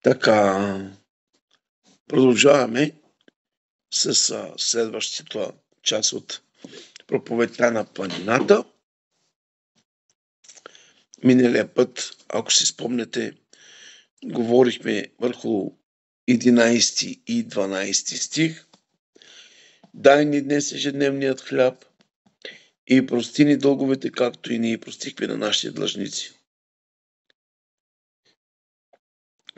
Така, продължаваме с следващата част от проповедта на планината. Миналия път, ако си спомняте, говорихме върху 11 и 12 стих. Дай ни днес ежедневният хляб и прости ни дълговете, както и ние простихме на нашите длъжници.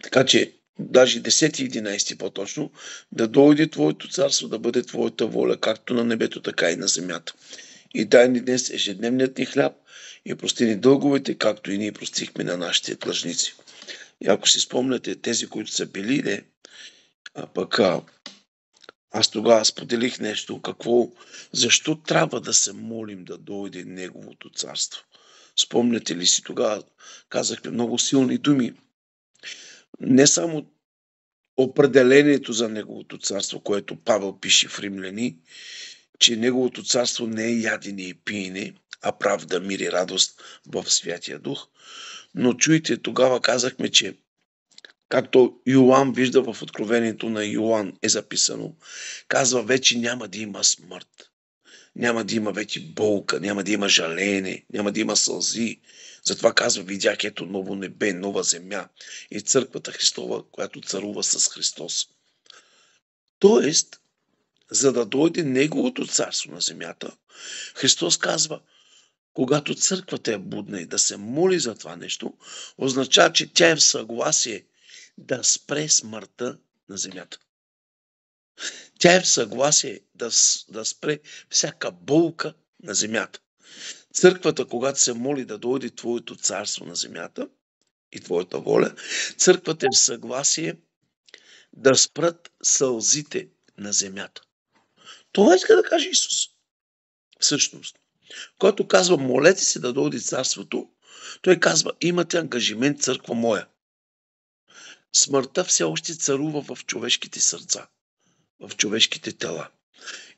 Така че, даже 10 и 11 по-точно, да дойде Твоето царство, да бъде Твоята воля, както на небето, така и на земята. И дай ни днес ежедневният ни хляб и прости ни дълговете, както и ние простихме на нашите длъжници. И ако си спомняте, тези, които са били, аз тогава споделих нещо, защо трябва да се молим да дойде Неговото царство. Спомняте ли си, тогава казахме много силни думи. Не само определението за Неговото царство, което Павел пише в Римляни, че Неговото царство не е ядене и пиене, а правда, мир и радост в Святия Дух. Но чуйте, тогава казахме, че както Йоан вижда в Откровението на Йоан е записано, казва, вече няма да има смърт. Няма да има вече болка, няма да има жалеене, няма да има сълзи. Затова казва, видях ето ново небе, нова земя и църквата Христова, която царува с Христос. Тоест, за да дойде Неговото царство на земята, Христос казва, когато църквата е будна и да се моли за това нещо, означава, че тя е в съгласие да спре смъртта на земята. Тя е в съгласие да спре всяка болка на земята. Църквата, когато се моли да дойде Твоето царство на земята и Твоята воля, църквата е в съгласие да спрат сълзите на земята. Това иска да каже Исус. Всъщност, който казва, молете се да дойде царството, той казва, имате ангажимент, църква моя. Смъртта все още царува в човешките сърца, в човешките тела.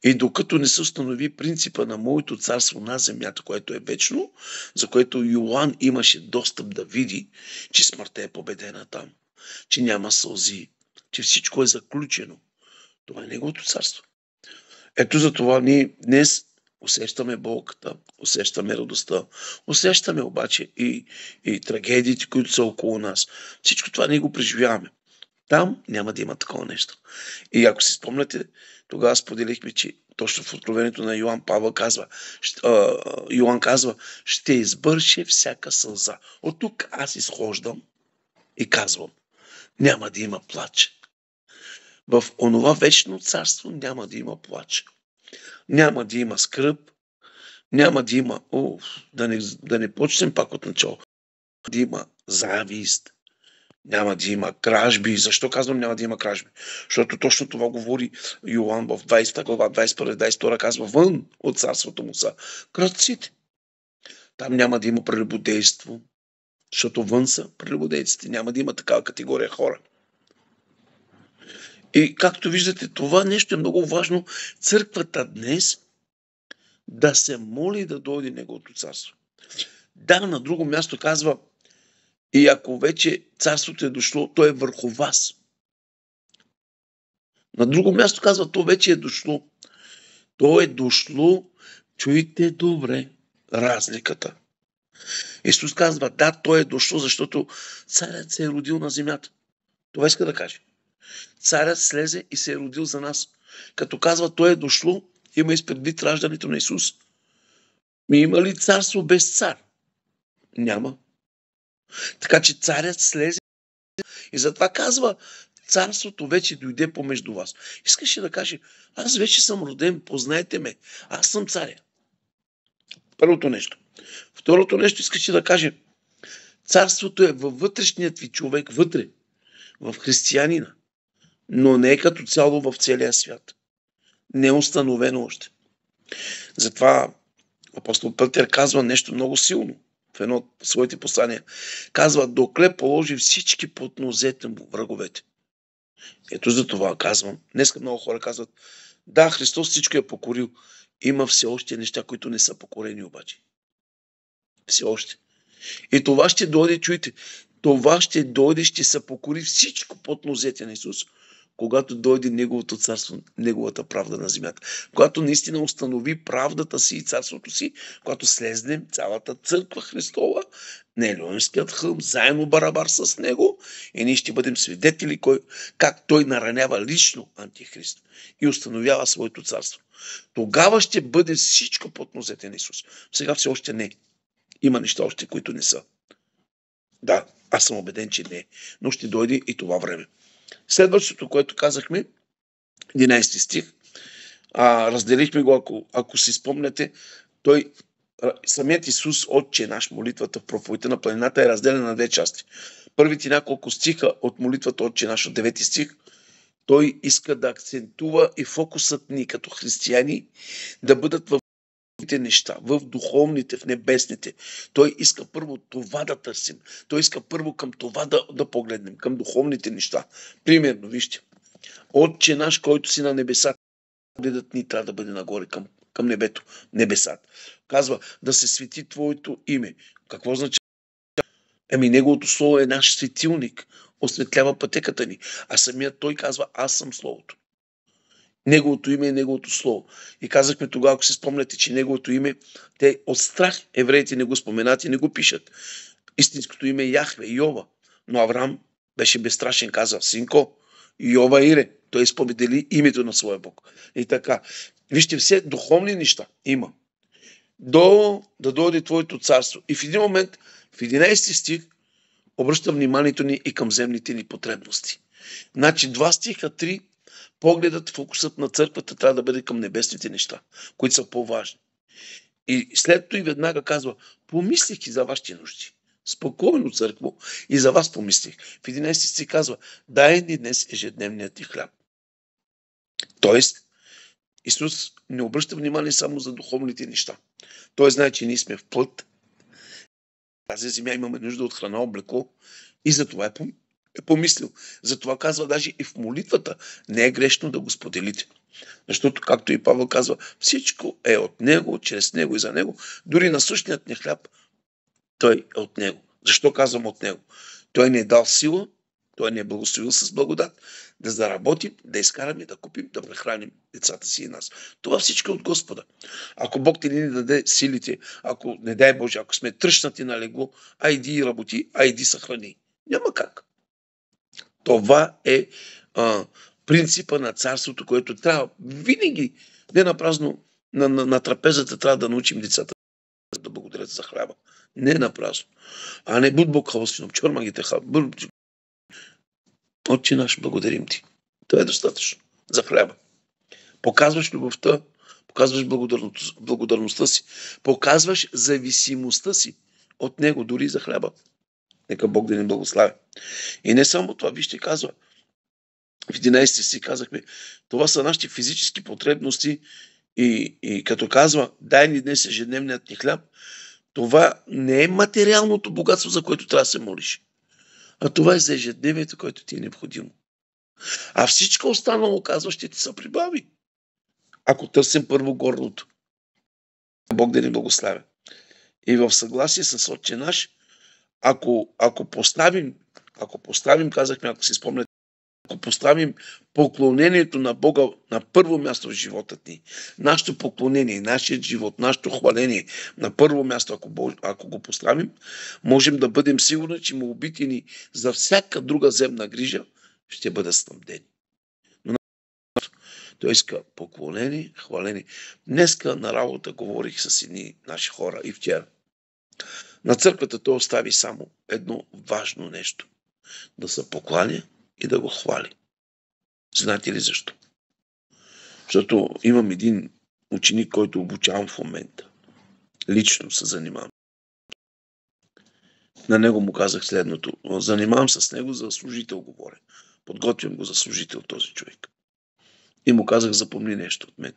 И докато не се установи принципа на моето царство на земята, което е вечно, за което Йоан имаше достъп да види, че смъртта е победена там, че няма сълзи, че всичко е заключено. Това е Неговото царство. Ето за това ние днес усещаме болката, усещаме радостта, усещаме обаче и трагедиите, които са около нас. Всичко това ние го преживяваме. Там няма да има такова нещо. И ако си спомняте, тогава споделихме, че точно в Откровението на Йоан Йоан казва, ще избърше всяка сълза. От тук аз изхождам и казвам, няма да има плач. В онова вечно царство няма да има плач. Няма да има скръб, няма да има, да не почнем пак от начало, да има завист, няма да има кражби. Защо казвам няма да има кражби? Защото точно това говори Йоан в 20 глава, 21-22 казва, вън от царството му са крадците. Там няма да има прелюбодейство, защото вън са прелюбодейците. Няма да има такава категория хора. И както виждате, това нещо е много важно. Църквата днес да се моли да дойде Неговото царство. Да, на друго място казва, и ако вече царството е дошло, то е върху вас. На друго място казва, то вече е дошло. То е дошло, чуйте добре разликата. Исус казва, да, то е дошло, защото царят се е родил на земята. Това иска да каже. Царят слезе и се е родил за нас. Като казва, то е дошло, има изпредвид раждането на Исус. Има ли царство без цар? Няма. Така че царят слезе и затова казва, царството вече дойде помежду вас. Искаше да каже, аз вече съм роден, познайте ме, аз съм царя. Първото нещо. Второто нещо искаше да каже, царството е във вътрешният ви човек, вътре, в християнина, но не е като цяло в целия свят. Не е установено още. Затова апостол Петър казва нещо много силно в едно от своите послания. Казва, докле положи всички под нозете му враговете. Ето за това казвам. Днеска много хора казват, да, Христос всичко е покорил. Има все още неща, които не са покорени обаче. Все още. И това ще дойде, чуйте, това ще дойде, ще се покори всичко под нозете на Исус, когато дойде Неговото царство, Неговата правда на земята. Когато наистина установи правдата си и царството си, когато слезнем цялата църква Христова, на Елеонският хълм, заедно барабар с Него, и ние ще бъдем свидетели как Той наранява лично Антихрист и установява своето царство. Тогава ще бъде всичко под нозете на Исус. Сега все още не. Има неща още, които не са. Да, аз съм убеден, че не. Но ще дойде и това време. Следващото, което казахме, 11 стих, разделихме го, ако си спомняте, самият Исус, Отче наш, молитвата в проповедта на планината е разделена на две части. Първите няколко стиха от молитвата Отче наш, от 9 стих, той иска да акцентува и фокусът ни като християни да бъдат в неща, в духовните, в небесните. Той иска първо това да търсим. Той иска първо към това да погледнем, към духовните неща. Примерно, вижте, Отче наш, който си на небесата, погледът ни трябва да бъде нагоре към небето, небесата. Казва, да се свети Твоето име. Какво означава? Неговото слово е наш светилник, осветлява пътеката ни. А самият той казва, аз съм Словото. Неговото име е Неговото слово. И казахме тогава, ако си спомняте, че Неговото име, те от страх евреите не го споменат и не го пишат. Истинското име е Яхве, Йова. Но Авраам беше безстрашен, каза, синко, Йова Ире. Той изповедали името на своя Бог. И така, вижте, все духовни неща има. Да дойде Твоето царство. И в един момент, в 11 стих, обръща вниманието ни и към земните ни потребности. Значи 2 стиха, 3, погледът, фокусът на църквата трябва да бъде към небесните неща, които са по-важни. И след това и веднага казва, помислих и за вашите нужди. Спокойно, църкво, и за вас помислих. В 11 стих казва, дай ни днес ежедневният ти хляб. Тоест, Исус не обръща внимание само за духовните неща. Той знае, че ние сме в плът. Тази земя имаме нужда от храна, облекло, и за това е помислил. Затова казва даже и в молитвата не е грешно да го споделите. Защото, както и Павел казва, всичко е от Него, чрез Него и за Него. Дори насъщният ни хляб, той е от Него. Защо казвам от Него? Той ни е дал сила, той ни е благословил с благодат, да заработим, да изкараме, да купим, да прехраним децата си и нас. Това всичко е от Господа. Ако Бог ти не даде силите, ако, не дай Боже, ако сме тръщнати на легло, айди и работи, айди съхрани. Няма как. Това е принципа на царството, което трябва винаги, не напразно, на трапезата трябва да научим децата да благодарят за хляба. Не напразно. А не будь Бог хвостином, чормагите хляб. Отче наш, благодарим ти. Това е достатъчно за хляба. Показваш любовта, показваш благодарността си, показваш зависимостта си от Него, дори за хляба. Нека Бог да ни благослави. И не само това, вижте, казва, в 11 си казахме, това са нашите физически потребности и като казва, дай ни днес ежедневният ни хляб, това не е материалното богатство, за което трябва да се молиш, а това е за ежедневието, което ти е необходимо. А всичко останало, казва, ще ти се прибави, ако търсим първо горното. Бог да ни благославя. И в съгласие с Отче наш, ако поставим, казахме, ако си спомняте, ако поставим поклонението на Бога на първо място в живота ни, нашето поклонение, нашият живот, нашето хваление на първо място, ако го поставим, можем да бъдем сигурни, че молбите ни за всяка друга земна грижа ще бъдат снабдени. Но той иска поклонение, хваление. Днеска на работа говорих с едни наши хора и вчера. На църквата той остави само едно важно нещо. Да се покланя и да го хвали. Знаете ли защо? Защото имам един ученик, който обучавам в момента. Лично се занимавам. На него му казах следното. Занимавам се с него за служител, говоря. Подготвям го за служител този човек. И му казах, запомни нещо от мен.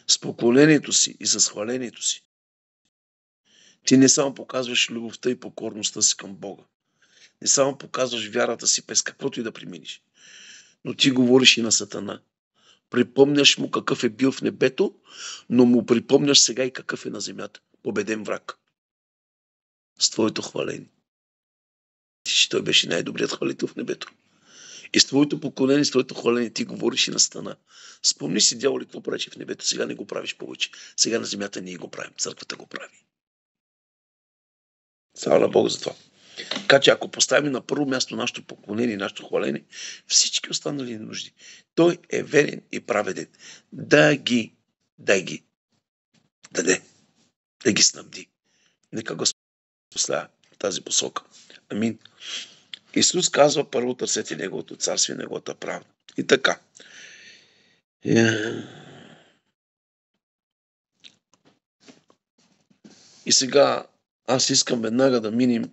С поклонението си и с хвалението си ти не само показваш любовта и покорността си към Бога. Не само показваш вярата си през каквото и да преминеш. Но ти говориш и на Сатана. Припомняш му какъв е бил в небето, но му припомняш сега и какъв е на земята. Победен враг. С твоето хваление. че той беше най-добрият хвалител в небето. И с твоето поклонение, с твоето хваление ти говориш и на стана. Спомни си, дяволе, какво правиш в небето, сега не го правиш повече. Сега на земята ние го правим, църквата го прави. Слава на Бог за това. Така че ако поставим на първо място нашето поклонение, нашето хваление, всички останали нужди, той е верен и праведен. Да ги даде, да ги снабди. Нека Господ поставя в тази посока. Амин. Исус казва, първо търсете Неговото царство и Неговата правда. И така. И сега аз искам веднага да минем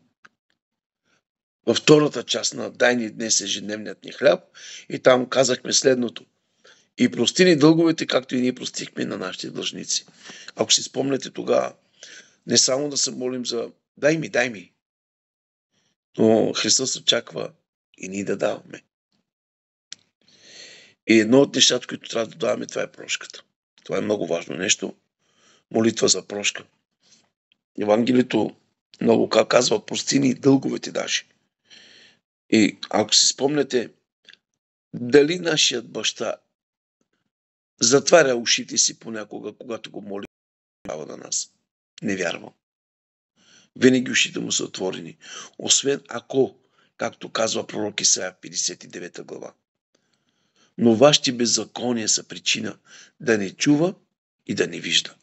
във втората част на Дай ни днес ежедневният ни хляб и там казахме следното. И прости ни дълговете, както и ние простихме на нашите длъжници. Ако си спомняте тогава, не само да се молим за дай ми, но Христос очаква и ние да даваме. И едно от нещата, които трябва да даваме, това е прошката. Това е много важно нещо. Молитва за прошка. Евангелието много казва, прости ни дълговете даже. И ако си спомняте, дали нашият баща затваря ушите си понякога, когато го моли на нас? Не вярвам. Винаги ушите му са отворени. Освен ако, както казва пророк Исаия 59 глава. Но вашите беззакония са причина да не чува и да не вижда.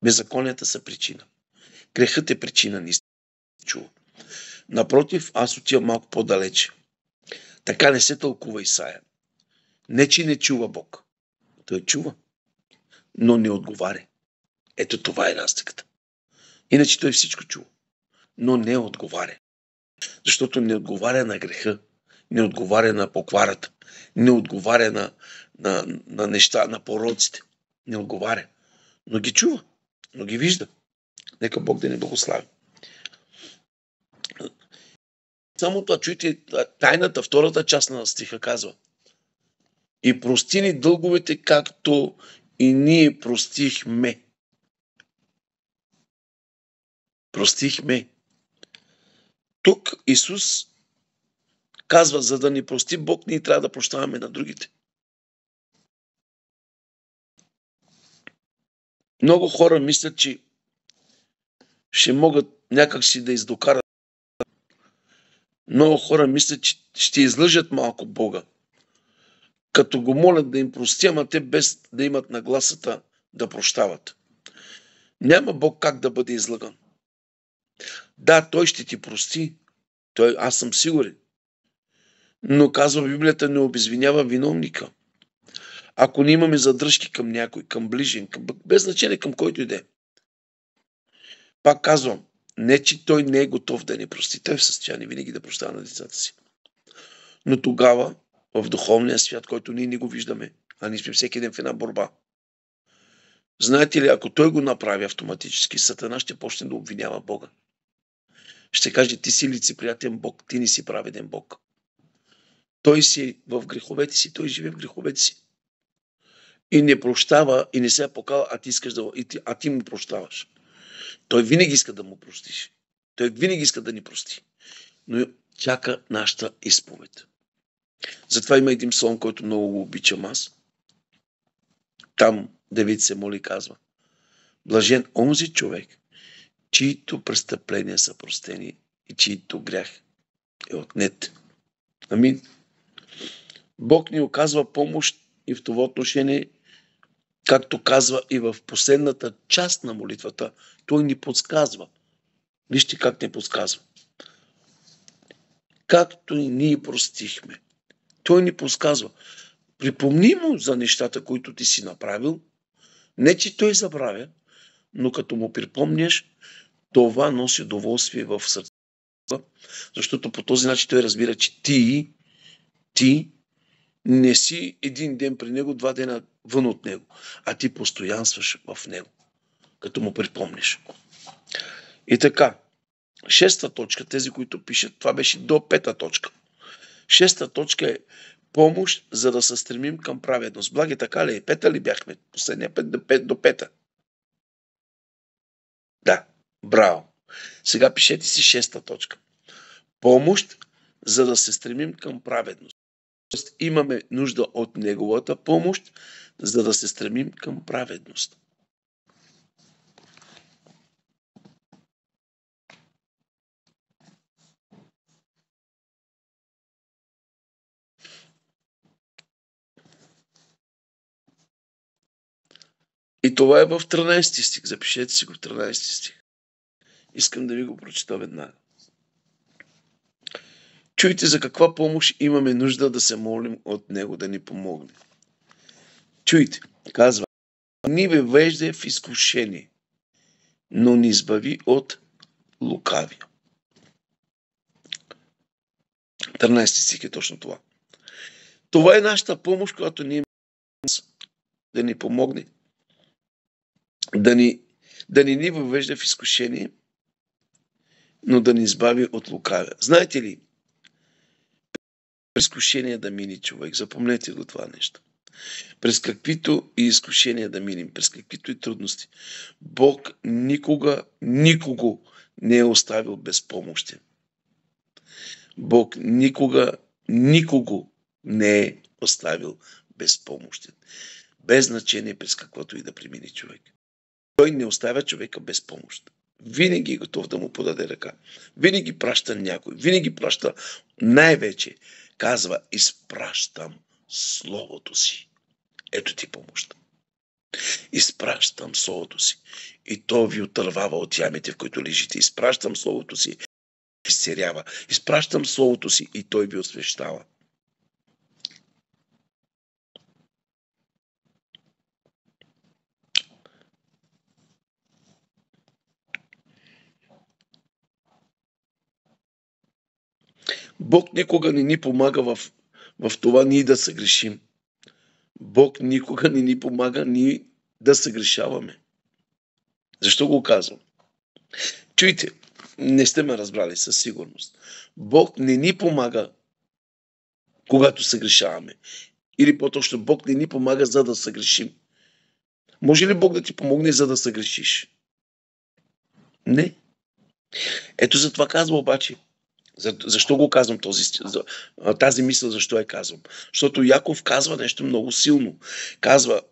Беззаконията са причина. Грехът е причина не чува. Напротив, аз отивам малко по-далече. Така не се тълкува Исаия. Не, че не чува Бог. Той чува, но не отговаря. Ето това е разликата. Иначе той всичко чува, но не отговаря. Защото не отговаря на греха, не отговаря на покварата, не отговаря на неща, на пороците. Не отговаря. Но ги чува, но ги вижда. Нека Бог да ни благослави. Само това, чуйте, тайната, втората част на стиха казва. И прости ни дълговете, както и ние простихме. Простихме. Тук Исус казва, за да ни прости Бог, ние трябва да прощаваме на другите. Много хора мислят, че ще могат някакси да издокарат. Много хора мислят, че ще излъжат малко Бога, като го молят да им прости, ама те без да имат нагласата да прощават. Няма Бог как да бъде излъган. Да, Той ще ти прости. Аз съм сигурен. Но казва Библията, не обезвинява виновника. Ако не имаме задръжки към някой, към ближен, без значение към който иде. Пак казвам, не че той не е готов да ни прости. Той е в състояние винаги да прощава на децата си. Но тогава, в духовния свят, който ние не го виждаме, а ние сме всеки ден в една борба. Знаете ли, ако той го направи автоматически, Сатана ще почне да обвинява Бога. Ще каже, ти си лицеприятен Бог, ти не си праведен Бог. Той си в греховете си, той живее в греховете си. И не прощава, и не се е покал, а ти му прощаваш. Той винаги иска да му простиш. Той винаги иска да ни прости. Но чака нашата изповед. Затова има един псалом, който много го обичам аз. Там Давид се моли и казва: блажен онзи човек, чието престъпления са простени и чието грях е отнет. Амин. Бог ни оказва помощ и в това отношение, както казва и в последната част на молитвата, Той ни подсказва. Вижте как ни подсказва. Както и ние простихме. Той ни подсказва. Припомни му за нещата, които ти си направил. Не, че той забравя, но като му припомняш, това носи удоволствие в сърцето. Защото по този начин той разбира, че ти не си един ден при него, 2 дена вън от него, а ти постоянстваш в него, като му припомниш. И така, 6-та точка, тези, които пишат, това беше до 5-та точка. 6-та точка е помощ, за да се стремим към праведност. Благи, така ли? 5-та ли бяхме? Последния път до 5-та. Да, браво. Сега пишете си 6-та точка. Помощ, за да се стремим към праведност. Тоест, имаме нужда от Неговата помощ, за да се стремим към праведност. И това е в 13 стих. Запишете си го в 13 стих. Искам да ви го прочита веднага. Чуйте за каква помощ имаме нужда да се молим от Него да ни помогне. Чуйте, казва, ни въвежда в изкушение, но ни избави от лукавия. 13 стих е точно това. Това е нашата помощ, която ние да ни помогне, да ни въвежда в изкушение, но да ни избави от лукавия. Знаете ли, изкушение да мини човек, запомнете го това нещо. През каквито и изкушения да минем, през каквито и трудности, Бог никого не е оставил безпомощен. Бог никого не е оставил безпомощен. Без значение през каквото и да премине човек. Той не оставя човека без помощ. Винаги е готов да му подаде ръка. Винаги праща някой. Винаги праща най-вече. Казва, изпращам Словото си. Ето ти помощта. Изпращам Словото си. И то ви отървава от ямите, в които лежите. Изпращам Словото си. Изцерява. Изпращам Словото си и той ви освещава. Бог никога не ни помага в това ние да съгрешим. Бог никога не ни помага ние да съгрешаваме. Защо го казвам? Чуйте, не сте ме разбрали със сигурност. Бог не ни помага, когато съгрешаваме. Или по-точно, Бог не ни помага, за да съгрешим. Може ли Бог да ти помогне, за да съгрешиш? Не. Ето за това казва обаче. Защо го казвам тази мисъл, защо я казвам? Защото Яков казва нещо много силно. Казва,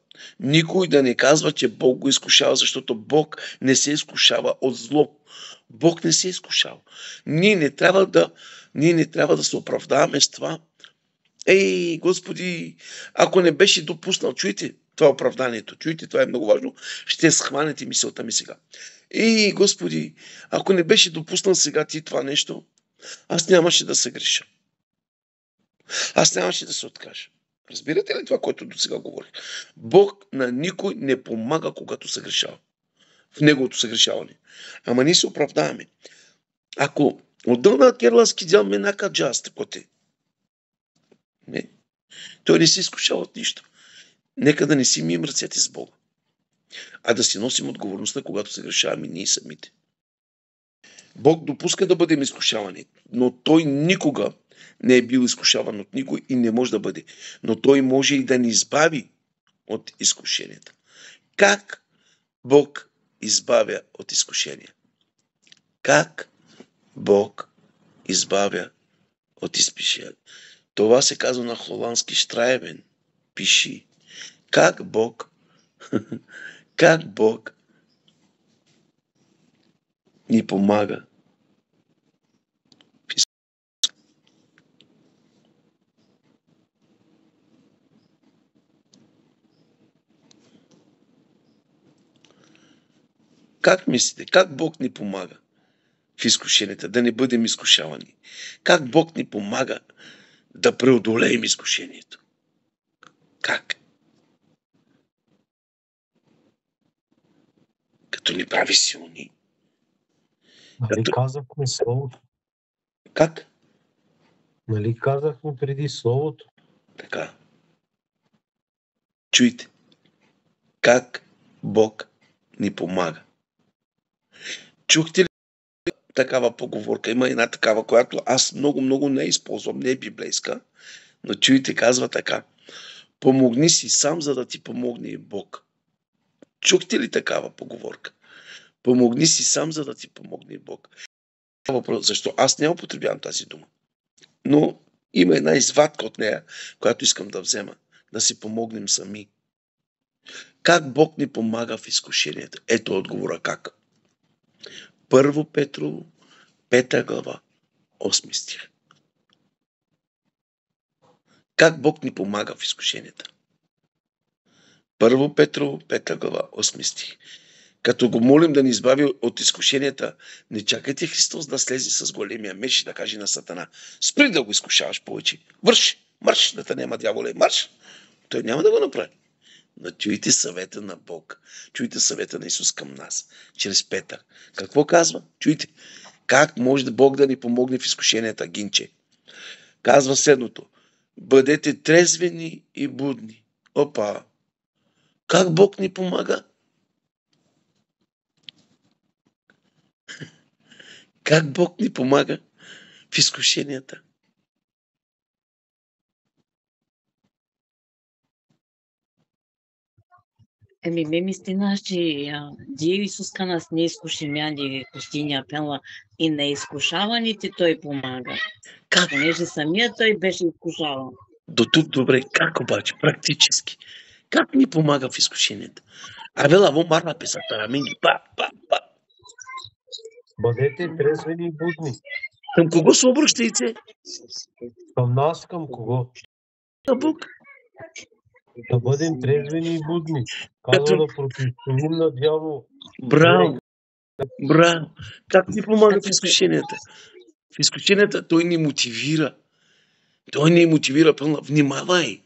никой да не казва, че Бог го изкушава, защото Бог не се изкушава от зло. Бог не се изкушава. Ние не трябва да се оправдаваме с това. Ей, Господи, ако не беше допуснал, чуйте, това е оправданието, чуйте, това е много важно, ще схванете мисълта ми сега. Ей, Господи, ако не беше допуснал сега ти това нещо, аз нямаше да се греша. Аз нямаше да се откажа. Разбирате ли това, което до сега говорих? Бог на никой не помага, когато се грешава. В неговото съгрешаване. Ама ние се оправдаваме. Ако отдълна керласки дял ме накаджа аз такоте. Не. Той не се изкушава от нищо. Нека да не си мием ръцете с Бога. А да си носим отговорността, когато се грешаваме ние самите. Бог допуска да бъдем изкушавани, но Той никога не е бил изкушаван от никой и не може да бъде. Но Той може и да ни избави от изкушенията. Как Бог избавя от изкушения? Как Бог избавя от изкушения? Това се казва на холандски Штрайбен. Пиши. Как Бог ни помага. Как мислите? Как Бог ни помага в изкушенията, да не бъдем изкушавани? Как Бог ни помага да преодолеем изкушението? Как? Като ни прави силни. Нали казахме Словото? Как? Нали казахме преди Словото? Така. Чуйте. Как Бог ни помага. Чухте ли такава поговорка? Има една такава, която аз много не използвам, не е библейска, но чуйте, казва така. Помогни си сам, за да ти помогне и Бог. Чухте ли такава поговорка? Помогни си сам, за да ти помогне и Бог. Защо? Аз не употребявам тази дума. Но има една извадка от нея, която искам да взема. Да си помогнем сами. Как Бог ни помага в изкушенията? Ето отговора как. 1 Петрово, 5 глава, 8 стих. Как Бог ни помага в изкушенията? 1 Петрово, 5 глава, 8 стих. Като го молим да ни избави от изкушенията, не чакайте Христос да слезе с големия меч и да каже на Сатана: спри да го изкушаваш повече. Върши, марш, да те няма дяволе, марш. Той няма да го направи. Но чуйте съвета на Бог. Чуйте съвета на Исус към нас. Чрез Петър. Какво казва? Чуйте. Как може Бог да ни помогне в изкушенията, Гинче? Казва следното: бъдете трезвени и будни. Опа! Как Бог ни помага? Как Бог ни помага в изкушенията? Ме мислина, че Дие Исус ка нас не изкушимяни пустиня пела и на изкушаваните той помага. Как? Понеже самия той беше изкушаван. До тук добре. Как обаче? Практически. Как ни помага в изкушенията? Авела, во марна песата, раменги. Па. Бъдете трезвени и будни. Към кого се обръщайте? Към нас, към кого? На Бог. Да бъдем трезвени и будни. Казва да противостоим на дявол. Браво. Как ни помага в изкушенията? В изкушенията той ни мотивира. Той ни мотивира пълна. Внимавай.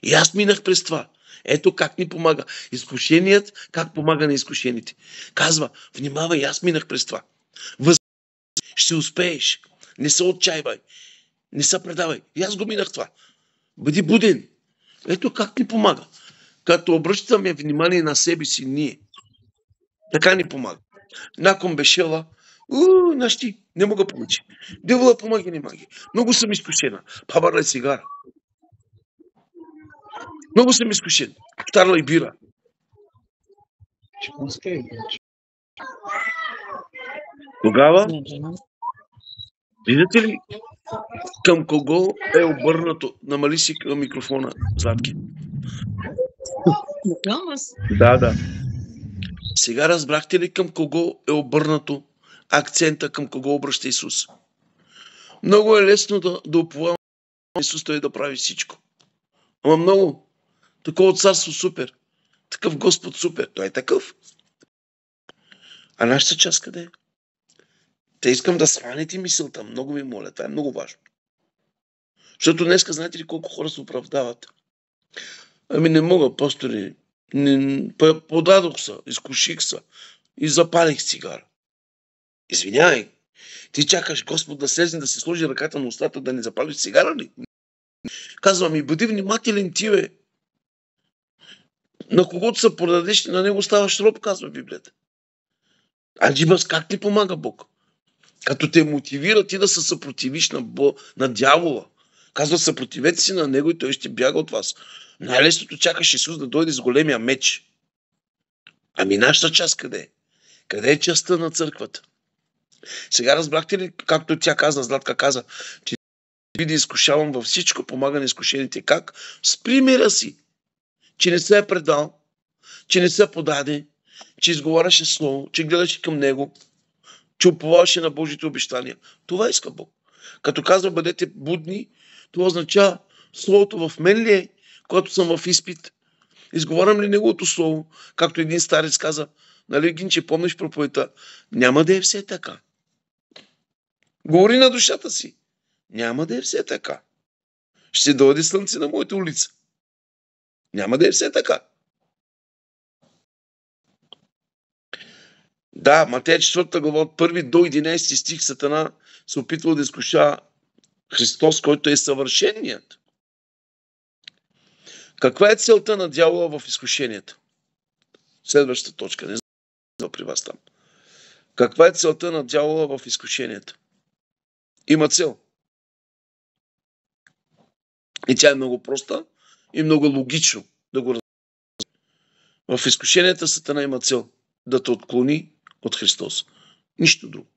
И аз минах през това. Ето как ни помага. Изкушеният, как помага на изкушените. Казва: внимавай, аз минах през това. Ще успееш. Не се отчаивай. Не се предавай. И аз го минах това. Бъди буден. Ето как ни помага. Като обръщаме внимание на себе си ние. Така ни помага. Након бешела, нашти, не мога помочи. Девола помаги, не маги. Много съм изкушена. Пабарла цигара. Много съм изкушен. Втарла и бира. Тогава, видите ли към кого е обърнато? Намали си микрофона, Златки. Да. Сега разбрахте ли към кого е обърнато акцента, към кого обръща Исус? Много е лесно да уповаваме на Исус, той да прави всичко. Ама много. Такова царство супер. Такъв Господ супер. Той е такъв. А нашата част къде е? Те искам да сванете мисълта. Много ви моля. Това е много важно. Защото днеска знаете ли колко хора се оправдават? Ами не мога, пастори. Подадох се, изкуших се и запалих цигара. Извинявай. Ти чакаш Господ да слезне, да си сложи ръката на устата, да не запалиш цигара ли? Казвам: и бъди внимателен ти, бе. На когото се продадеш, на него ставаш роб, казва Библията. Аджибас, как ти помага Бог? Като те мотивира ти да се съпротивиш на дявола. Казва: съпротивете си на него и той ще бяга от вас. Най-лесното чакаш Исус да дойде с големия меч. Ами нашата част къде е? Къде е частта на църквата? Сега разбрахте ли, както тя каза, Златка каза, че да изкушавам във всичко, помага на изкушените. Как? С примера си. Че не се е предал, че не се подаде, че изговаряше слово, че гледаше към него, че уповаваше на Божите обещания. Това иска Бог. Като казва: бъдете будни, това означава словото в мен ли е, когато съм в изпит? Изговарям ли неговото слово? Както един старец каза, нали, Гинче, помниш проповедта? Няма да е все така. Говори на душата си. Няма да е все така. Ще дойде слънце на моята улица. Няма да е все така. Да, Матея 4 глава от 1 до 11 стих Сатана се опитва да изкуша Христос, който е съвършеният. Каква е целта на дявола в изкушенията? Следващата точка. Не знам при вас там. Каква е целта на дявола в изкушенията? Има цел. И тя е много проста и много логично да го разберем. В изкушенията Сатана има цел да те отклони от Христос. Нищо друго.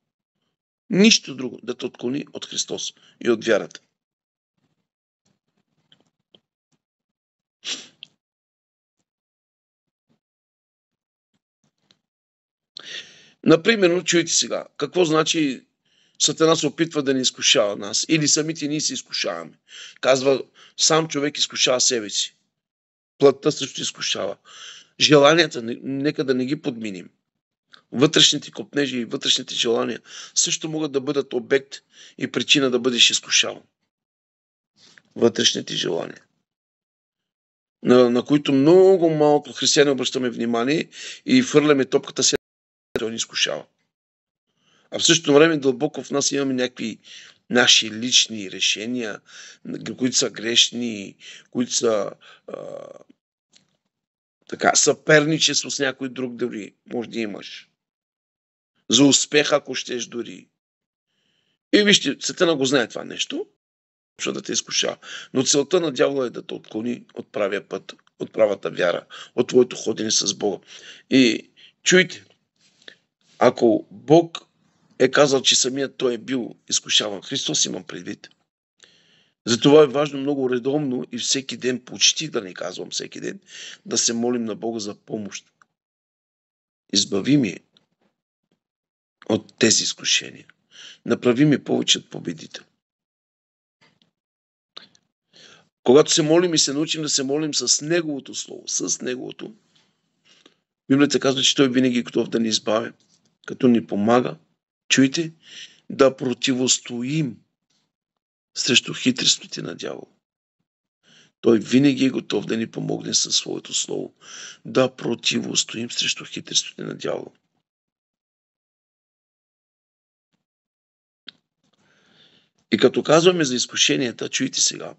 Нищо друго да те отклони от Христос и от вярата. Например, чуйте сега, какво значи Сатана се опитва да ни изкушава нас или самите ние се изкушаваме. Казва, сам човек изкушава себе си. Плътта също изкушава. Желанията, нека да не ги подминим. Вътрешните копнежи и вътрешните желания също могат да бъдат обект и причина да бъдеш изкушаван. Вътрешните желания, на които много малко християни обръщаме внимание и фърляме топката си, да ни изкушава. А в същото време дълбоко в нас имаме някакви наши лични решения, които са грешни, които са съперничество с някой друг дори, може да имаш. За успех, ако щеш дори. И вижте, Сатана го знае това нещо, защото да те изкушава. Но целта на дявола е да те отклони от правия път, от правата вяра, от твоето ходене с Бога. И чуйте, ако Бог е казал, че самият той е бил изкушаван, Христос имам предвид. Затова е важно много редовно и всеки ден, почти да не казвам всеки ден, да се молим на Бога за помощ. Избави ми от тези изкушения. Направи ми повече от победител. Когато се молим и се научим да се молим с Неговото Слово, с Неговото, Библията казва, че Той винаги е готов да ни избави, като ни помага, чуйте, да противостоим срещу хитростите на дявола. Той винаги е готов да ни помогне със своето Слово, да противостоим срещу хитростите на дявола. И като казваме за изкушенията, чуйте сега,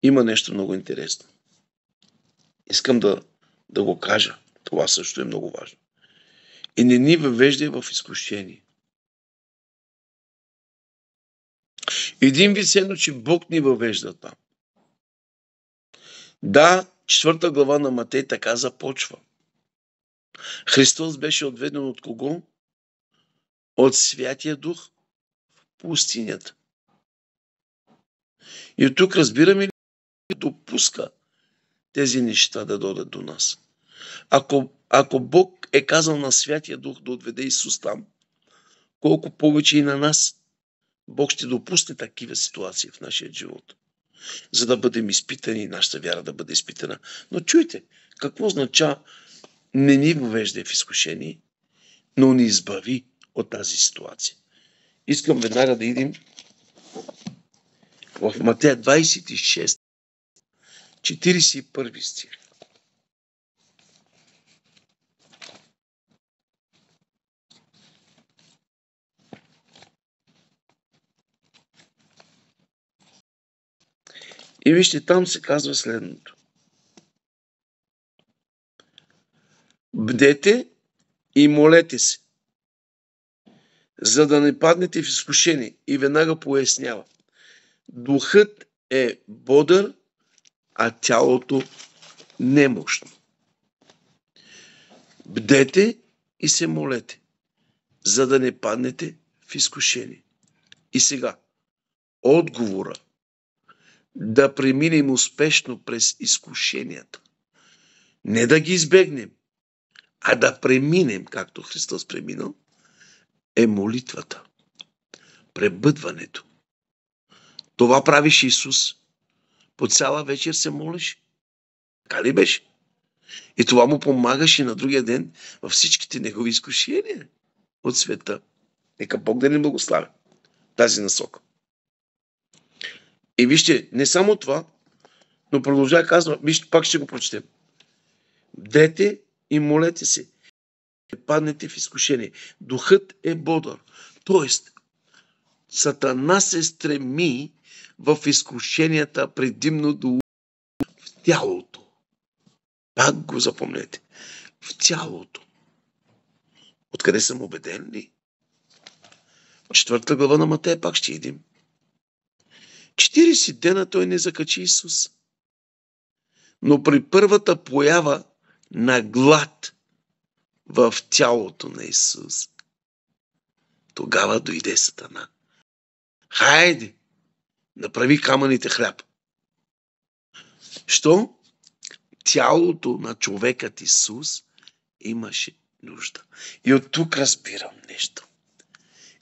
има нещо много интересно. Искам да го кажа. Това също е много важно. И не ни въвежда в изкушение. Един вид седно, че Бог ни въвежда там. Да, 4 глава на Матей така започва. Христос беше отведен от кого? От Святия Дух в пустинята. И от тук разбираме ли, допуска тези неща да дойдат до нас. Ако Бог е казал на Святия Дух да отведе Исус там, колко повече и на нас Бог ще допусне такива ситуации в нашия живот, за да бъдем изпитани и нашата вяра да бъде изпитана. Но чуйте, какво означава не ни въвежда в изкушение, но ни избави от тази ситуация. Искам веднага да идем в Матея 26, 41 стих. И вижте, там се казва следното. Бдете и молете се, за да не паднете в изкушение. И веднага пояснява. Духът е бодър, а тялото немощно. Бдете и се молете, за да не паднете в изкушение. И сега, отговора да преминем успешно през изкушенията. Не да ги избегнем, а да преминем, както Христос преминал, е молитвата, пребъдването. Това правиш Исус. По цяла вечер се молиш. Така ли беше? И това му помагаше на другия ден във всичките негови изкушения от света. Нека Бог да ни благослави тази насока. И вижте, не само това, но продължава казва, вижте, пак ще го прочетем. Бдете и молете се. Не паднете в изкушение. Духът е бодър. Тоест, Сатана се стреми в изкушенията предимно до в тялото. Пак го запомнете. В тялото. Откъде съм убеден ли? 4 глава на Матея пак ще идем. 40 дена той не закачи Исус. Но при първата поява на глад в тялото на Исус, тогава дойде Сатана. Хайде, направи камъните хляб. Що? Тялото на човекът Исус имаше нужда. И от тук разбирам нещо.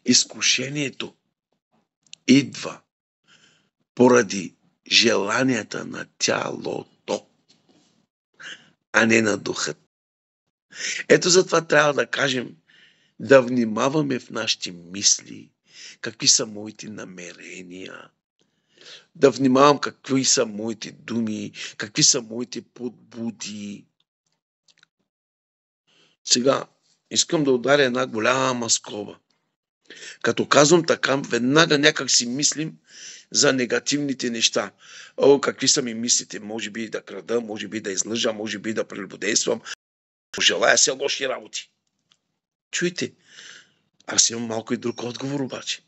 Изкушението идва поради желанията на тялото, а не на духът. Ето затова трябва да кажем, да внимаваме в нашите мисли, какви са моите намерения, да внимавам какви са моите думи, какви са моите подбуди. Сега искам да ударя една голяма скоба. Като казвам така, веднага някак си мислим за негативните неща. Какви са ми мислите? Може би да крада, може би да излъжа, може би да прелюбодействам, желая се лоши работи. Чуйте, аз имам малко и друг отговор обаче.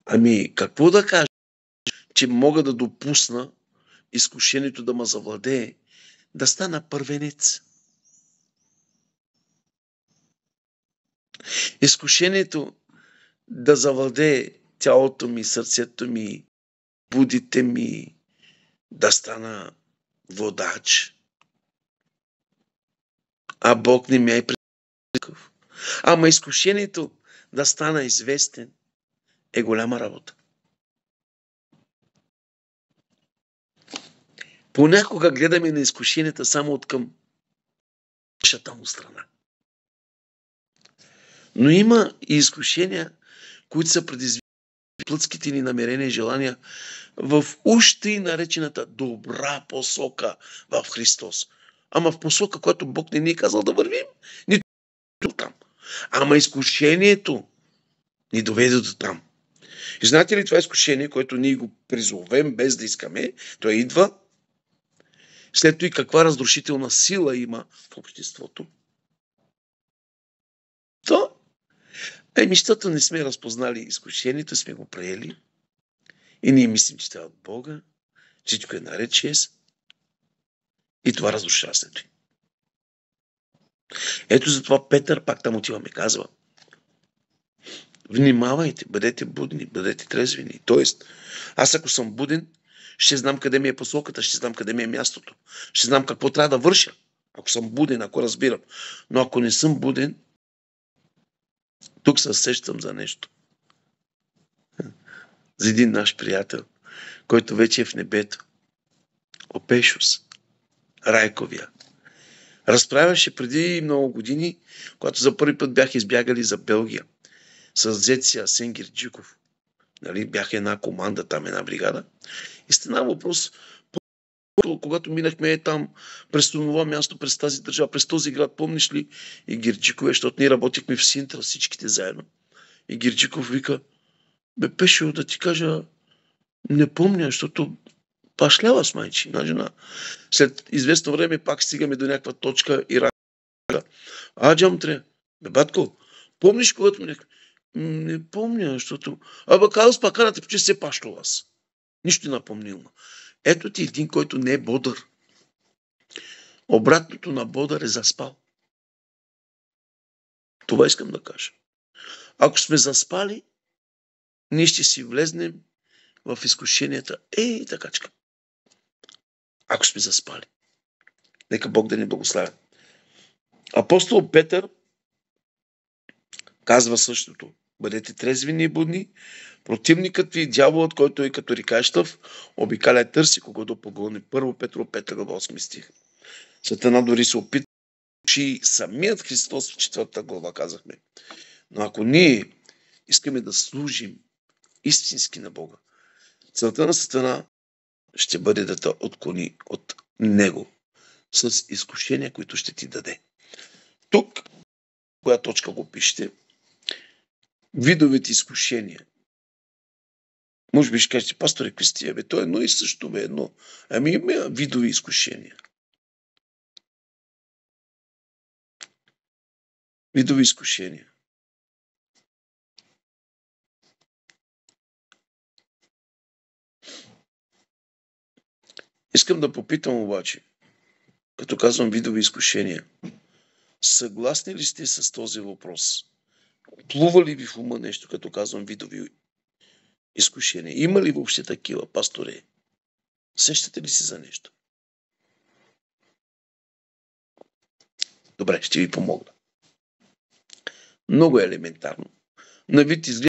Ами, какво да кажа, че мога да допусна изкушението да ме завладее, да стана първенец? Изкушението да завладее тялото ми, сърцето ми, будите ми, да стана водач. А Бог не ме е предизвикал. Ама изкушението да стана известен е голяма работа. Понякога гледаме на изкушенията само от към нашата му страна. Но има и изкушения, които са предизвикани плътските ни намерения и желания в уща и наречената добра посока в Христос. Ама в посока, която Бог не ни е казал да вървим, нито там. Ама изкушението ни доведе до там. И знаете ли това изкушение, което ние го призовем без да искаме, той идва, след това и каква разрушителна сила има в обществото? То, защото не сме разпознали изкушението, сме го приели и ние мислим, че това е от Бога, всичко е наред чест и това разрушава след това. Ето затова Петър, пак там отиваме, казва: внимавайте, бъдете будни, бъдете трезвени. Тоест, аз ако съм буден, ще знам къде ми е посоката, ще знам къде ми е мястото, ще знам какво трябва да върша. Ако съм буден, ако разбирам. Но ако не съм буден, тук се сещам за нещо. За един наш приятел, който вече е в небето. Опешус, Райковия. Разправяше преди много години, когато за първи път бях избягали за Белгия с зет Асен Герджиков. Нали, бях една команда там, една бригада. И стана въпрос, когато минахме там през това място, през тази държава, през този град, помниш ли? И Герджиков, защото ние работихме в Синтра всичките заедно. И Герджиков вика: Пешо, да ти кажа, не помня, защото пашлява с майчи, на жена. След известно време пак стигаме до някаква точка и Джамтре, батко, помниш когато ми не помня, защото... казал спакарате, че се пащо вас. Нищо не напомнил. Ето ти един, който не е бодър. Обратното на бодър е заспал. Това искам да кажа. Ако сме заспали, ние ще си влезнем в изкушенията. Такачка. Ако сме заспали. Нека Бог да ни благославя. Апостол Петър казва същото. Бъдете трезвени и будни. Противникът ви, дяволът, който е като рикащав, обикаля търси кого да погълне. 1 Петро 5 глава 8 стих. Сатана дори се опита, че самият Христос в 4 глава казахме. Но ако ние искаме да служим истински на Бога, целта на Сатана ще бъде да те отклони от Него с изкушения, които ще ти даде. Тук, коя точка го пишете, видовете изкушения. Може би ще кажете: пасторе, какви сте? То е едно и също, едно. Ами има видови изкушения. Видови изкушения. Искам да попитам обаче, като казвам видови изкушения, съгласни ли сте с този въпрос? Плува ли ви в ума нещо, като казвам видови изкушения? Има ли въобще такива, пасторе? Сещате ли си за нещо? Добре, ще ви помогна. Много е елементарно. На вид изглежда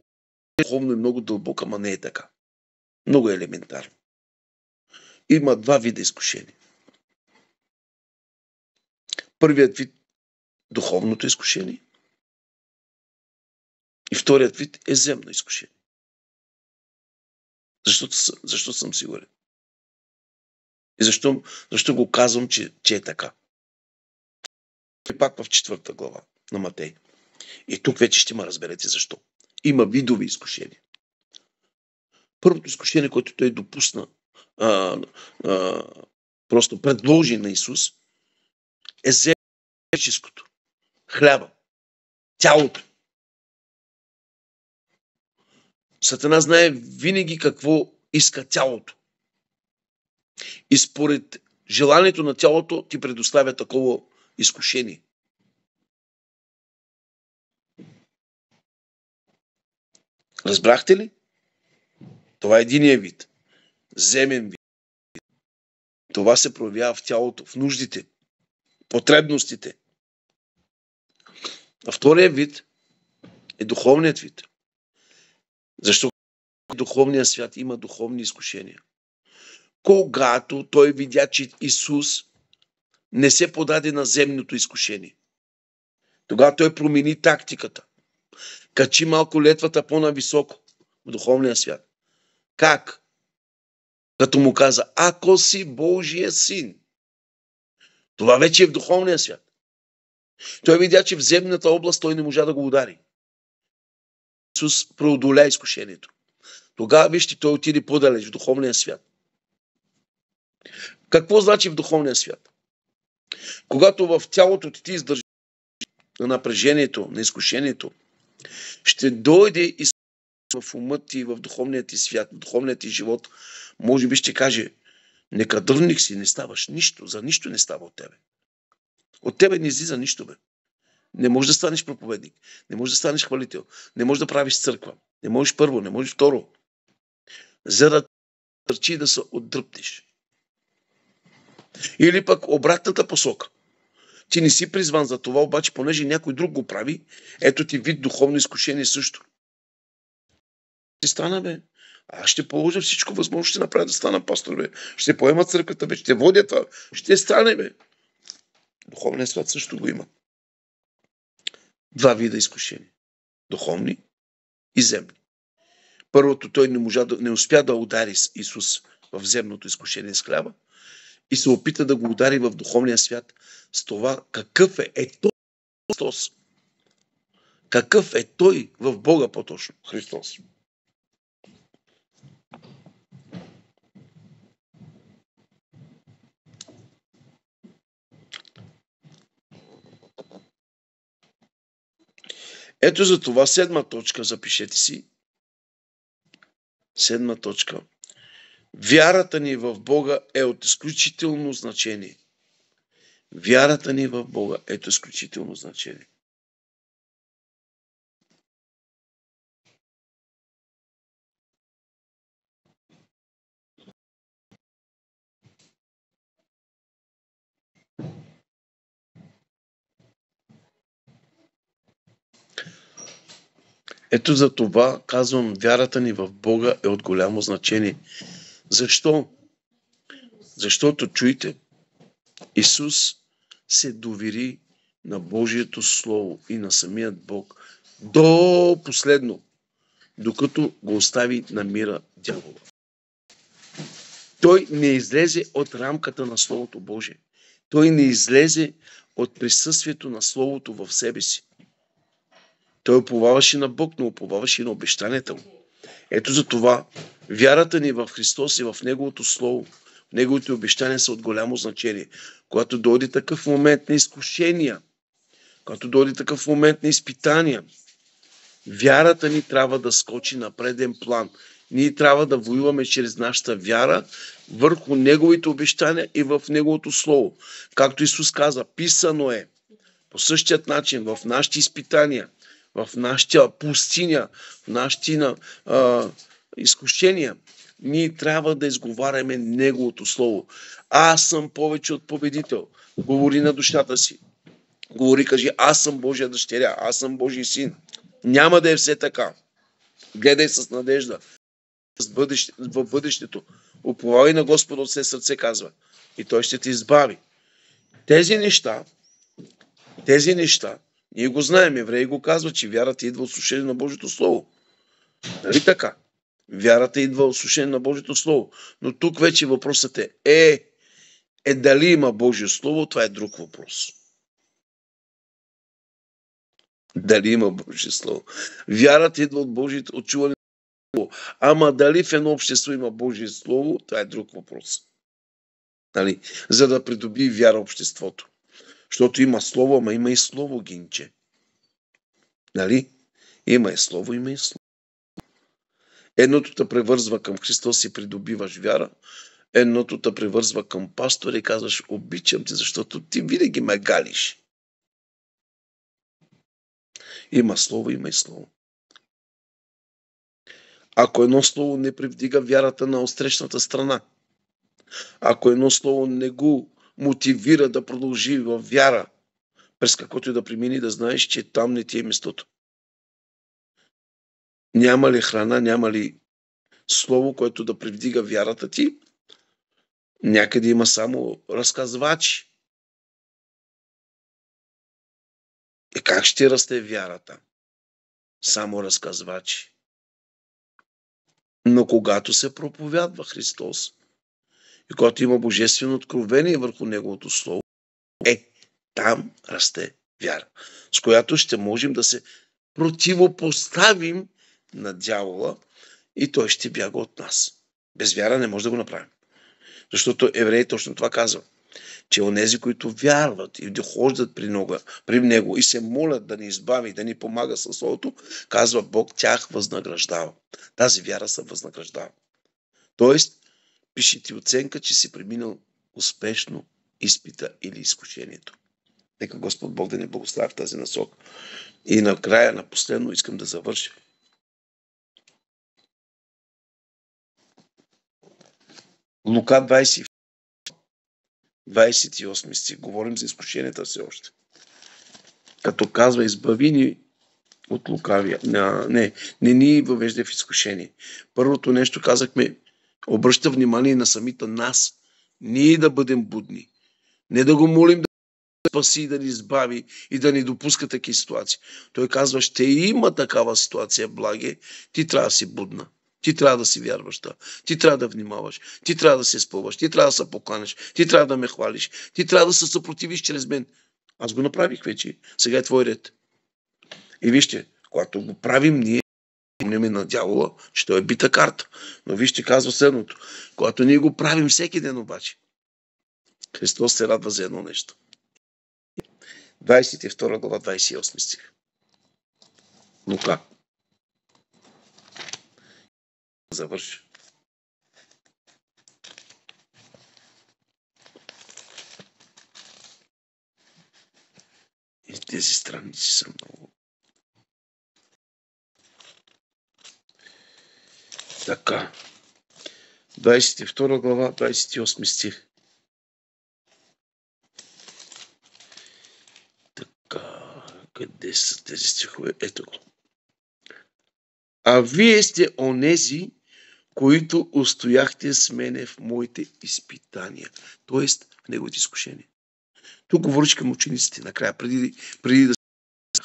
духовно и много дълбоко, ама не е така. Много е елементарно. Има два вида изкушения. Първият вид – духовното изкушение. И вторият вид е земно изкушение. Защо съм сигурен? И защо го казвам, че е така? И пак в 4 глава на Матей. И тук вече ще ме разберете защо. Има видови изкушения. Първото изкушение, което той допусна, просто предложи на Исус, е земческото. Хляба. Тялото. Сатана знае винаги какво иска тялото. И според желанието на тялото ти предоставя такова изкушение. Разбрахте ли? Това е единия вид. Земен вид. Това се проявява в тялото, в нуждите, потребностите. А втория вид е духовният вид. Защо в духовния свят има духовни изкушения? Когато той видя, че Исус не се подаде на земното изкушение, тогава той промени тактиката. Качи малко летвата по-нависоко в духовния свят. Как? Като му каза, ако си Божия син. Това вече е в духовния свят. Той видя, че в земната област той не можа да го удари. Исус преодоля изкушението. Тогава, вижте, той отиде по-далеч в духовния свят. Какво значи в духовния свят? Когато в тялото ти издържи на напрежението, на изкушението, ще дойде и в умът ти, в духовният ти свят, в духовният ти живот, може би ще каже, некадърник си, не ставаш нищо, за нищо не става от тебе. От тебе не излиза нищо, бе. Не можеш да станеш проповедник, не можеш да станеш хвалител, не можеш да правиш църква, не можеш първо, не можеш второ, за да търчи да се отдръпнеш. Или пък обратната посока. Ти не си призван за това, обаче, понеже някой друг го прави, ето ти вид духовно изкушение също. Ще стана, бе. Аз ще положа всичко възможно, ще направя да стана пастор, бе. Ще поема църквата, бе. Ще водя това. Ще стане, бе. Духовният свят също го има. Два вида изкушения. Духовни и земни. Първото, той не успя да удари Исус в земното изкушение с хляба и се опита да го удари в духовния свят с това какъв е той Христос. Какъв е той в Бога по-точно? Христос. Ето за това 7 точка, запишете си. 7 точка. Вярата ни в Бога е от изключително значение. Вярата ни в Бога е от изключително значение. Ето за това казвам, вярата ни в Бога е от голямо значение. Защо? Защото, чуйте, Исус се довери на Божието Слово и на самият Бог до последно, докато го остави на мира дявола. Той не излезе от рамката на Словото Божие. Той не излезе от присъствието на Словото в себе си. Той уповаваше на Бог, но уповаваше и на обещанията му. Ето за това вярата ни в Христос и в Неговото Слово, в Неговите обещания са от голямо значение. Когато дойде такъв момент на изкушения, когато дойде такъв момент на изпитания, вярата ни трябва да скочи на преден план. Ние трябва да воюваме чрез нашата вяра върху Неговите обещания и в Неговото Слово. Както Исус каза, писано е. По същият начин в нашите изпитания, в нашата пустиня, в нашите изкушения, ние трябва да изговаряме Неговото Слово. Аз съм повече от победител. Говори на душата си. Говори, кажи, аз съм Божия дъщеря, аз съм Божий син. Няма да е все така. Гледай с надежда в бъдещето. Уповавай на Господа от все сърце, казва. И Той ще те избави. Тези неща, ние го знаем, Евреи го казва, че вярата идва от слушане на Божието Слово. Нали така? Вярата идва от слушане на Божието Слово. Но тук вече въпросът е дали има Божие Слово, това е друг въпрос. Дали има Божие Слово. Вярата идва от чуване на Слово. Ама дали в едно общество има Божие Слово, това е друг въпрос. Нали? За да придоби вяра обществото. Защото има Слово, ама има и Слово, гинче. Нали? Има и Слово, има и Слово. Едното те превързва към Христос и придобиваш вяра. Едното те превързва към пастора и казваш, обичам те, защото ти винаги ме галиш. Има Слово, има и Слово. Ако едно Слово не привдига вярата на отсрещната страна, ако едно Слово не го мотивира да продължи в вяра, през каквото и да премини, да знаеш, че там не ти е местото. Няма ли храна, няма ли Слово, което да привдига вярата ти? Някъде има само разказвачи. И как ще расте вярата? Само разказвачи. Но когато се проповядва Христос и когато има божествено откровение върху Неговото Слово, там расте вяра, с която ще можем да се противопоставим на дявола и той ще бяга от нас. Без вяра не може да го направим. Защото евреи точно това казва, че онези, които вярват и дохождат при Него и се молят да ни избави, да ни помага със Словото, казва Бог, тях възнаграждава. Тази вяра се възнаграждава. Тоест, пише ти оценка, че си преминал успешно изпита или изкушението. Нека Господ Бог да ни благослови в тази насока. И накрая, на последно, искам да завърша. Лука 28 стих. Говорим за изкушенията все още. Като казва, избави ни от лукавия. Не ни въвежда в изкушение. Първото нещо казахме, обръща внимание на самите нас. Ние да бъдем будни. Не да го молим да спаси, да ни избави и да ни допуска такива ситуации. Той казва, ще има такава ситуация, благе, ти трябва да си будна. Ти трябва да си вярваща. Ти трябва да внимаваш. Ти трябва да се спъваш. Ти трябва да се поканеш. Ти трябва да ме хвалиш. Ти трябва да се съпротивиш чрез мен. Аз го направих вече. Сега е твой ред. И вижте, когато го правим ние, помним на дявола, че той е бита карта. Но вижте, казва следното. Когато ние го правим всеки ден обаче, Христос се радва за едно нещо. 22 глава, 28 стих. Лука. Завърши. И тези страници са много. Така. 22 глава, 28 стих. Така. Къде са тези стихове? Ето го. А вие сте онези, които устояхте с мене в моите изпитания. Тоест, в неговите изкушения. Тук говориш към учениците накрая, преди да се...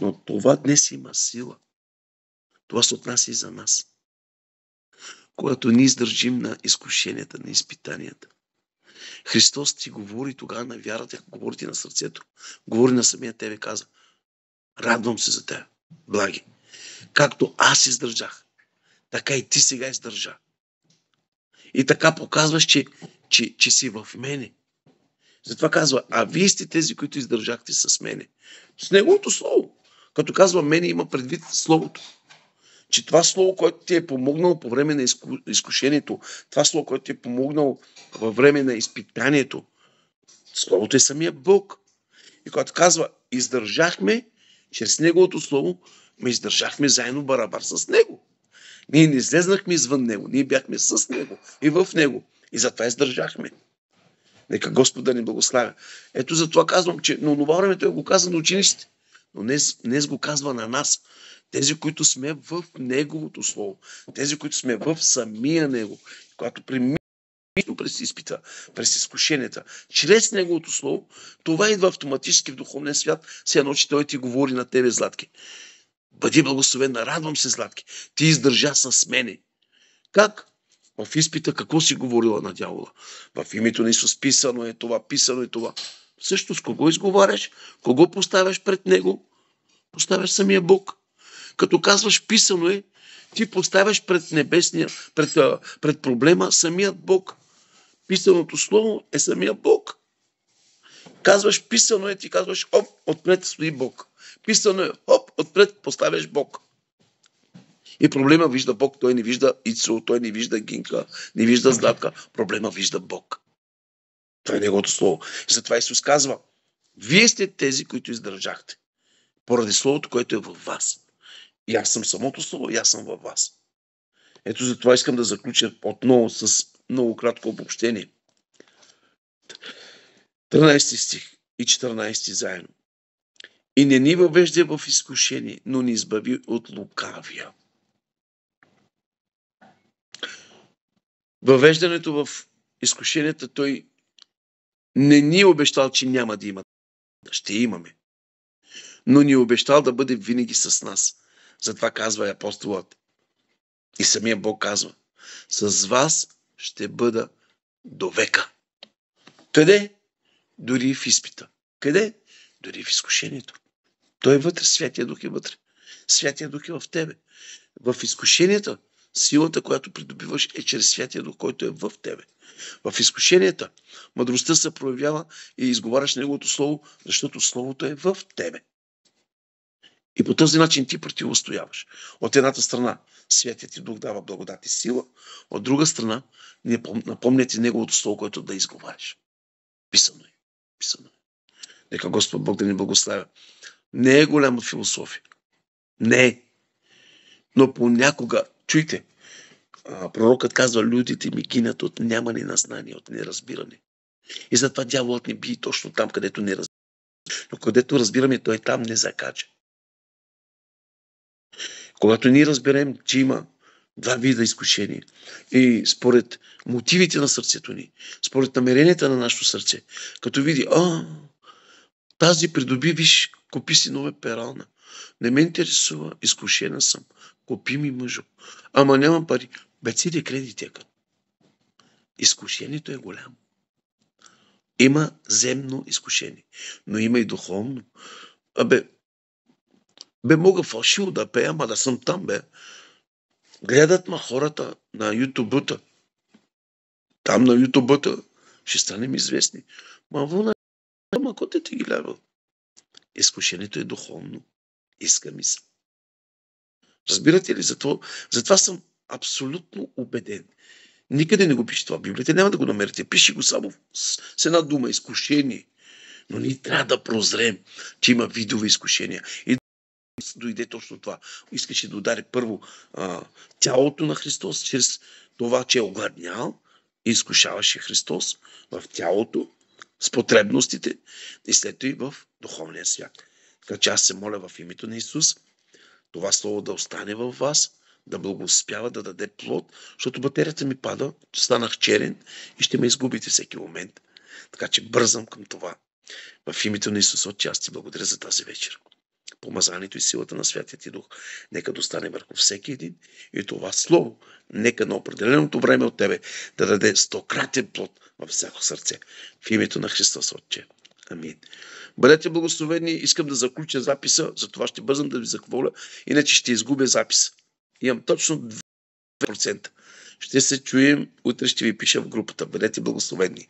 Но това днес има сила. Това се отнася и за нас. Когато ние издържим на изкушенията, на изпитанията. Христос ти говори тогава на вярата, говори ти на сърцето, говори на самия тебе, каза, радвам се за теб, благи. Както аз издържах, така и ти сега издържа. И така показваш, че си в мене. Затова казва, а вие сте тези, които издържахте с мене. С Неговото Слово. Като казва мене, има предвид Словото. Че това Слово, което ти е помогнало по време на изкушението, това Слово, което ти е помогнало във време на изпитанието, Словото е самия Бог. И когато казва, издържахме, чрез Неговото Слово, ме издържахме заедно барабар с Него. Ние не излезнахме извън Него, ние бяхме с Него и в Него. И затова издържахме. Нека Господ да ни благославя. Ето за това казвам, че на това време той го каза на учениците, но днес го казва на нас. Тези, които сме в Неговото Слово, тези, които сме в самия Него, когато преминем през изпита, през изкушенията, чрез Неговото Слово, това идва автоматически в духовния свят, все едно, че Той ти говори на тебе, Златки. Бъди благословен, радвам се, Златки. Ти издържа с мене. Как? В изпита какво си говорила на дявола? В името на Исус писано е това, писано е това. Също с кого изговаряш? Кого поставяш пред Него? Поставяш самия Бог. Като казваш писано е, ти поставяш пред небесния, пред проблема самият Бог. Писаното слово е самия Бог. Казваш писано е, ти казваш оп, отпред стои Бог. Писано е, оп, отпред поставяш Бог. И проблема вижда Бог, той не вижда Ицо, той не вижда Гинка, не вижда Златка, проблема вижда Бог. Това е Неговото слово. И затова Исус казва, вие сте тези, които издържахте. Поради словото, което е във вас. И аз съм самото слово, и аз съм във вас. Ето за това искам да заключа отново с много кратко обобщение. 13 стих и 14 заедно. И не ни въвежда в изкушение, но ни избави от лукавия. Въвеждането в изкушенията, той не ни е обещал, че няма да има. Ще имаме. Но ни е обещал да бъде винаги с нас. Затова казва и апостолът. И самия Бог казва, с вас ще бъда до века. Къде? Дори в изпита. Къде? Дори в изкушението. Той е вътре, Святия Дух е вътре. Святия Дух е в тебе. В изкушенията, силата, която придобиваш, е чрез Святия Дух, който е в тебе. В изкушенията, мъдростта се проявява и изговаряш Неговото Слово, защото Словото е в тебе. И по този начин ти противостояваш. От едната страна, Святият ти Дух дава благодат и сила, от друга страна, напомня ти Неговото Слово, което да изговаряш. Писано е. Писано е. Нека Господ Бог да ни благославя. Не е голяма философия. Не е. Но понякога, чуйте, пророкът казва, людите ми гинат от нямане на знание, от неразбиране. И затова дяволът ни бие точно там, където не разбираме. Но където разбираме, той там не закача. Когато ние разберем, че има два вида изкушения и според мотивите на сърцето ни, според намеренията на нашето сърце, като види, тази придоби, виж, купи си нова перална. Не ме интересува, изкушена съм. Купи ми мъжо. Ама нямам пари. Бециде кредитека. Изкушението е голямо. Има земно изкушение, но има и духовно. Мога фалшиво да пея, ама да съм там, Гледат ма хората на ютубъта. Там на ютубъта ще станем известни. Ама коте ти ги гледа? Изкушението е духовно. Иска ми се. Разбирате ли? Затова съм абсолютно убеден. Никъде не го пише това в Библията. Няма да го намерите. Пише го само с една дума. Изкушение. Но ние трябва да прозрем, че има видове изкушения. И дойде точно това. Искаше да удари първо тялото на Христос, чрез това, че е огладнял, изкушаваше Христос в тялото, с потребностите и след това и в духовния свят. Така че аз се моля в името на Исус, това слово да остане във вас, да благоуспява, да даде плод, защото батерията ми пада, станах черен и ще ме изгубите всеки момент. Така че бързам към това. В името на Исус, Отче, аз ти благодаря за тази вечер. Помазанието и силата на Святия ти Дух нека достане върху всеки един и това слово нека на определеното време от тебе да даде 100-кратен плод във всяко сърце. В името на Христос, Отче. Амин. Бъдете благословени. Искам да заключа записа, затова ще бързам да ви захваля, иначе ще изгубя запис. Имам точно 2%. Ще се чуем, утре ще ви пиша в групата. Бъдете благословени.